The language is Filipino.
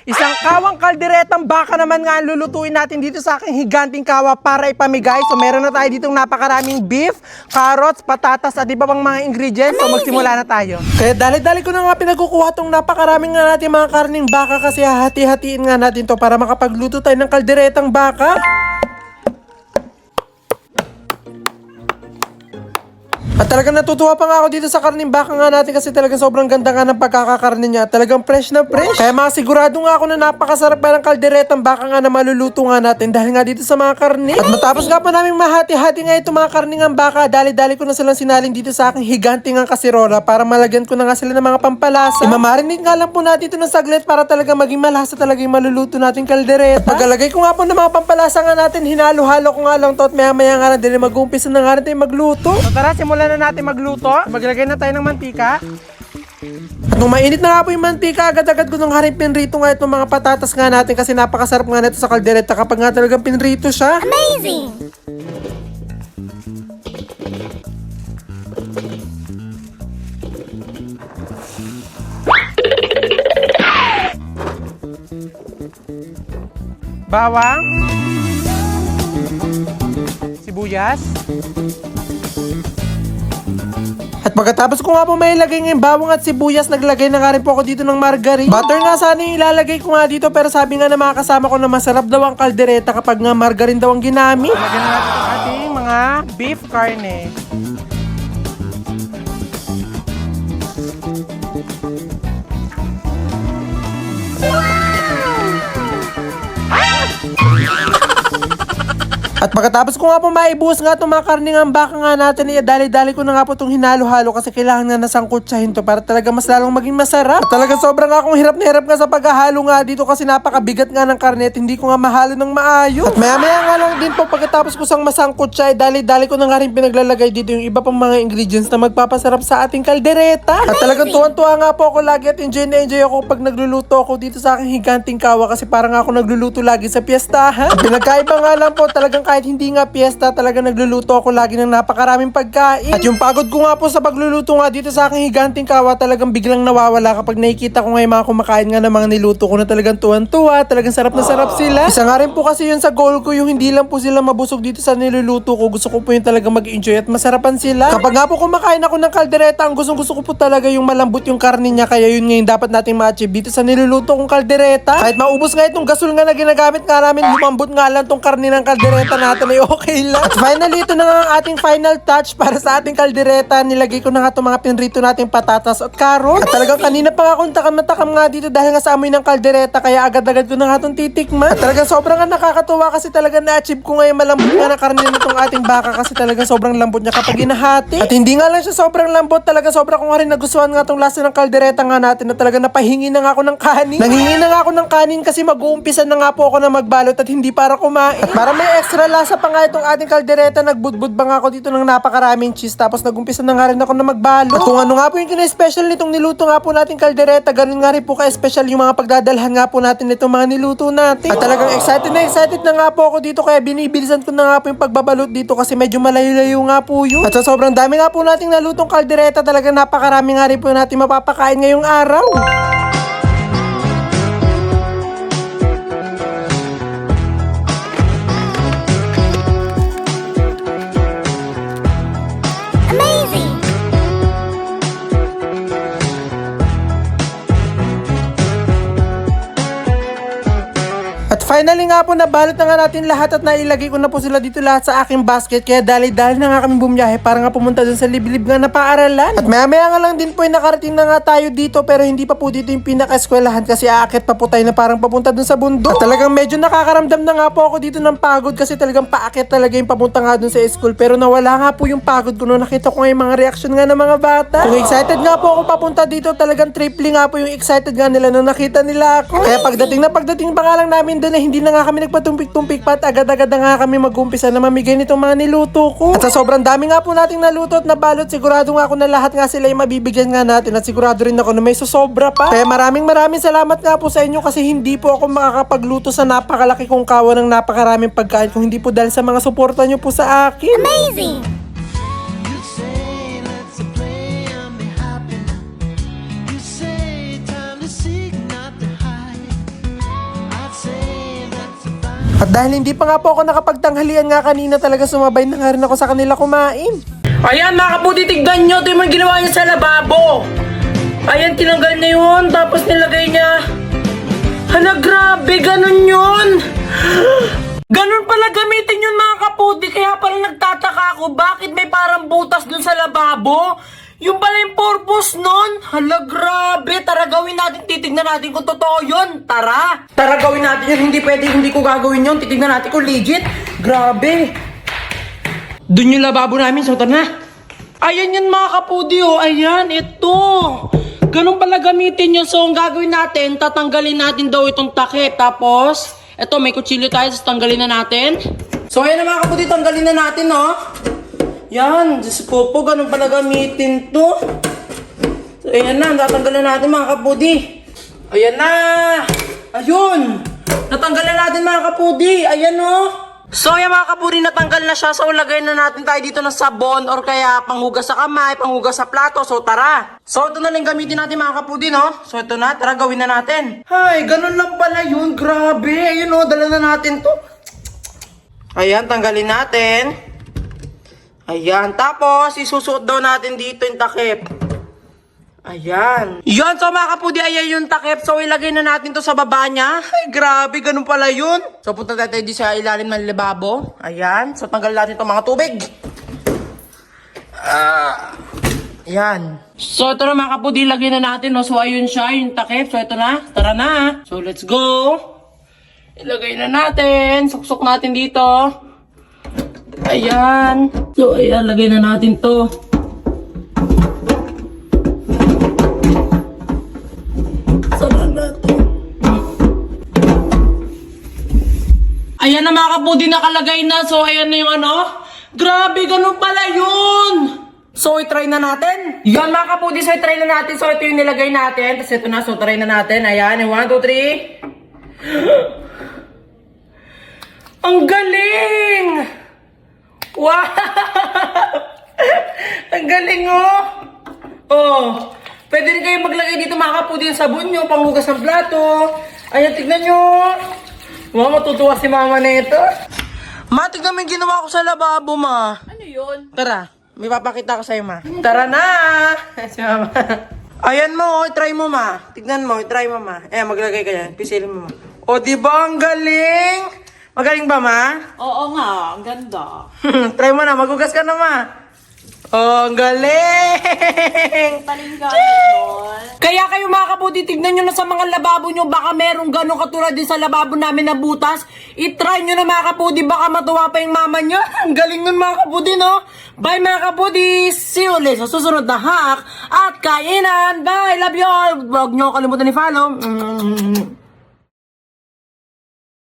Isang kawang kalderetang baka naman nga ang lulutuin natin dito sa aking higanting kawa para ipamigay. So meron na tayo ditong napakaraming beef, carrots, patatas at iba pang mga ingredients. So magsimula na tayo. Kaya dali-dali ko na nga pinagkukuha tong napakaraming nga natin mga karning baka kasi hati-hatiin nga natin to para makapagluto tayo ng kalderetang baka. At talagang natutuwa pa nga ako dito sa karning baka nga natin kasi talagang sobrang ganda nga ng pagkakakarne niya. Talagang fresh na fresh. Kaya mga sigurado nga ako na napakasarap pa ng kalderetang baka nga na maluluto nga natin dahil nga dito sa mga karne. At matapos nga pa namin mahati-hati nga itong mga karne ng baka, dali-dali ko na silang sinalin dito sa aking higanting ang kasirola para malagyan ko na nga sila ng mga pampalasa. Imamarinate nga lang po natin ito ng saglit para talaga maging malasa talaga yung maluluto nating kaldereta. At pagkalagay ko nga po ng mga pampalasa nga natin, hinalo-halo ko nga lang to at maya-maya nga na din mag-uumpisa na nga natin magluto. So tara, simulan na natin magluto. Maglagay na tayo ng mantika. At nung mainit na nga po yung mantika, agad-agad ko nung haring pinrito nga itong mga patatas nga natin kasi napakasarap nga nito sa kaldereta kapag nga talagang pinrito siya. Amazing! Bawang, sibuyas. At pagkatapos ko nga po may ilagay ng bawang at sibuyas, naglagay na nga rin po ako dito ng margarine. Butter nga sana yung ilalagay ko nga dito pero sabi nga na mga kasama ko na masarap daw ang kaldereta kapag nga margarine daw ang ginamit. Lagyan na natin ang ating mga beef karne. At pagkatapos ko nga po maibuhos nga itong mga karne ng baka nga natin, dali-dali ko na nga po itong hinalo-halo kasi kailangan nga nasangkutsahin to para talaga mas lalong maging masarap. At talaga sobrang akong hirap na hirap nga sa paghahalo nga dito kasi napakabigat nga ng karne at hindi ko nga mahalo ng maayos. At maya-maya nga lang din po pagkatapos ko sang masangkutsa, dali-dali ko na nga rin pinaglalagay dito yung iba pang mga ingredients na magpapasarap sa ating kaldereta. At talagang tuwan-tuwa nga po ako lagi at enjoy na enjoy ako pag nagluluto ako dito sa aking higanting kawa kasi parang ako nagluluto lagi sa piyestahan. At pinagkaiba nga lang po talagang kahit hindi nga piyesta, talaga nagluluto ako lagi ng napakaraming pagkain. At yung pagod ko nga po sa pagluluto nga dito sa aking higanting kawa, talagang biglang nawawala kapag nakikita ko nga yung mga kumakain nga ng mga niluto ko na talagang tuwan-tuwa, talagang sarap na sarap sila. Isa nga rin po kasi yun sa goal ko, yung hindi lang po sila mabusog dito sa niluluto ko. Gusto ko po yung talagang mag-enjoy at masarapan sila. Kapag nga po kumakain ako ng kaldereta, ang gusto ko po talaga yung malambot yung karne niya, kaya yun nga yung dapat nating ma-achieve dito sa niluluto kong kaldereta. Kahit maubos nga itong gasol nga na ginagamit nga namin, lumambot nga lang tong karne ng kaldereta natin ay okay lang. At finally, ito na nga ang ating final touch para sa ating kaldereta. Nilagay ko na nga itong mga pinrito nating patatas at carrots. At talagang kanina pa nga akong takam na takam nga dito dahil nga sa amoy ng kaldereta, kaya agad-agad ko na nga itong titikman. At talagang sobrang nga nakakatuwa kasi talagang na-achieve ko nga yung malambot nga na karne nitong ating baka kasi talagang sobrang lambot niya kapag inahati. At hindi nga lang siya sobrang lambot, talaga sobrang ko nga rin nagustuhan nga itong lasa ng kaldereta nga natin na talagang napahingi na nga ako ng kanin. Nanghingi na nga ako ng kanin kasi mag-uumpisa na nga po ako na magbalot at hindi para kumain. At para may extra lasa pa nga itong ating kaldereta, nagbudbud ba nga ako dito ng napakaraming cheese tapos nagumpisa na nga rin ako na magbalot. At kung ano nga po yung kina-special nitong niluto nga po nating kaldereta, ganun nga rin po ka-special yung mga pagdadalhan nga po natin nitong mga niluto natin. At talagang excited na nga po ako dito kaya binibilisan ko na nga po yung pagbabalot dito kasi medyo malayo-layo nga po yun. At sa sobrang dami nga po nating nalutong kaldereta, talagang napakarami nga rin po natin mapapakain ngayong araw. At finally nga po, nabalot na nga natin lahat at nailagay ko na po sila dito lahat sa aking basket. Kaya dali-dali na nga kami bumiyahe para nga pumunta dun sa liblib nga na paaralan. At maya-maya nga lang din po nakarating na nga tayo dito pero hindi pa po dito yung pinaka-eskwelahan kasi aakit pa po tayo na parang papunta dun sa bundok. At talagang medyo nakakaramdam na nga po ako dito ng pagod kasi talagang paakit talaga yung papunta nga dun sa school. Pero nawala nga po yung pagod ko nung nakita ko nga yung mga reaksyon nga ng mga bata. Kung excited nga po ako papunta dito, talagang triple nga po yung excited nga nila nung nakita nila ako. Kaya pagdating pa nga lang namin doon hindi na nga kami nagpatumpik-tumpik pa at agad-agad na nga kami mag-umpisa na mamigay nitong mga niluto ko. At sa sobrang dami nga po nating naluto at nabalot, sigurado nga ako na lahat nga sila yung mabibigyan nga natin at sigurado rin ako na may susobra pa. Kaya maraming salamat nga po sa inyo kasi hindi po ako makakapagluto sa napakalaki kong kawan ng napakaraming pagkain kung hindi po dahil sa mga suporta nyo po sa akin. Amazing! At dahil hindi pa nga po ako nakapagtanghalian nga kanina, talaga sumabay na nga rin ako sa kanila kumain. Ayan mga kaputi, tignan nyo. Ito yung mga ginawa niya sa lababo. Ayan, tinanggal na yun. Tapos nilagay niya. Hala, grabe. Ganun yun. Ganun pala gamitin yun mga kaputi. Kaya pala nagtataka ako. Bakit may parang butas dun sa lababo? Yung pala yung purpose nun. Hala, grabe. Tara, gawin natin. Titignan natin kung totoo yun. Tara. Tara, gawin natin yun. Hindi pwede, hindi ko gagawin yun. Titignan natin kung legit. Grabe. Doon yung lababo namin, so tara na. Ayan yan mga kapudi, oh. Ayan, ito. Ganun pala gamitin yun. So, ang gagawin natin, tatanggalin natin daw itong takip. Tapos, ito, may kutsilyo tayo, so tanggalin na natin. So, ayan na mga kapudi, tanggalin na natin, oh. Yan, Diyos ko po, ganun pala gamitin to. So, ayan na, tatanggalin na natin mga kapudi. Ayan na. Ayun. Natanggal na natin mga kapudi. Ayan, oh. So yung mga kapuri, natanggal na siya. So lagay na natin tayo dito ng sabon or kaya panghugas sa kamay, panghugas sa plato. So tara. So ito na lang gamitin natin mga kapudi, no? So ito na, tara gawin na natin. Hay, ganun lang pala yun. Grabe. Ayun, oh, dala na natin to. Ayan, tanggalin natin. Ayan, tapos isusuot daw natin dito yung takip. Ayan. Yan, so mga kapudi, ayan yung takip. So ilagay na natin to sa baba niya. Ay, grabe, ganun pala yun. So punta tayo di sa ilalim ng lababo. Ayan. So tanggal natin itong mga tubig. Ayan. So ito na mga kapudi, ilagay na natin. No? So ayun siya, yung takip. So ito na, tara na. So let's go. Ilagay na natin. Suksok natin dito. Ayan. So ayan, lagay na natin to. Ayan na mga kapudi, nakalagay na. So, ayan na yung ano. Grabe, ganun pala yun. So, i-try na natin. Yan mga kapudi, so i-try na natin. So, ito yung nilagay natin. Tapos ito na, so try na natin. Ayan, 1, 2, 3. Ang galing! Wow! Ang galing, oh! Oh, pwede rin kayo maglagay dito mga kapudi yung sabon nyo, panghugas ng plato. Ayan, tignan nyo. Wow, matutuwa si mama na ito. Ma, tignan mo yung ginawa ko sa lababo, ma. Ano yun? Tara, may papakita ko sa'yo, ma. Tara na! Si mama. Ayan mo, try mo, ma. Tignan mo, try mo, ma. Ayan, maglagay ka yan. Pisilin mo, ma. O, diba? Ang galing! Magaling ba, ma? Oo nga, ang ganda. Try mo na, magugas ka na, ma. Oh, ang galing! Palingga nun. Kaya kayo mga kaputi, tignan nyo na sa mga lababo nyo, baka merong ganong katulad din sa lababo namin na butas. I-try nyo na mga kaputi, baka matuwa pa yung mama nyo. Ang galing nun mga kaputi, no? Bye mga kaputi! See you ulit sa susunod na hack at kainan. Bye! Love you all! Huwag nyo kalimutan i-follow.